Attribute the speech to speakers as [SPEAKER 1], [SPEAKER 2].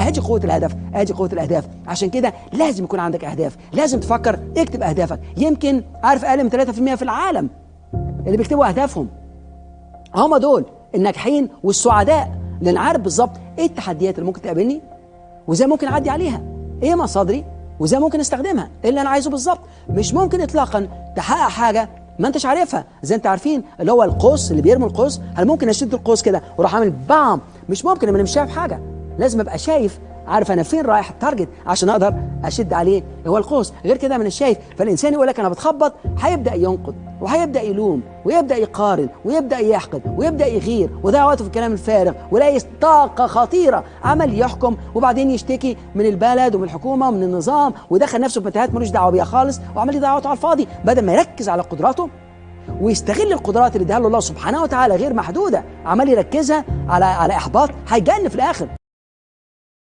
[SPEAKER 1] ادي قوه الهدف، ادي قوه الاهداف. عشان كده لازم يكون عندك اهداف، لازم تفكر، اكتب اهدافك. يمكن عارف اقل من 3% في العالم اللي بيكتبوا اهدافهم هم دول الناجحين والسعداء، لان عارف بالظبط ايه التحديات اللي ممكن تقابلني وازاي ممكن اعدي عليها، ايه مصادري وازاي ممكن استخدمها، ايه اللي انا عايزه بالظبط. مش ممكن اطلاقا تحقق حاجه ما انتش عارفها. زي انت عارفين اللي هو القوس اللي بيرمي القوس، هل ممكن اشد القوس كده واروح اعمل بام؟ مش ممكن، انا مش شايف حاجه. لازم ابقى شايف، عارف انا فين رايح التارجت عشان اقدر اشد عليه هو القوس. غير كده من الشايف. فالانسان يقول لك انا بتخبط، هيبدا ينقد وهيبدا يلوم ويبدا يقارن ويبدا يحقد ويبدا يغير ويضيع وقته في الكلام الفارغ، ولاقي طاقه خطيره عمل يحكم، وبعدين يشتكي من البلد ومن الحكومه ومن النظام، ودخل نفسه في متاهات ملوش دعوه بيها خالص، وعمال يضيع وقته على الفاضي بدل ما يركز على قدراته ويستغل القدرات اللي اداها له الله سبحانه وتعالى غير محدوده. عمال يركزها على احباط، هيجن في الاخر.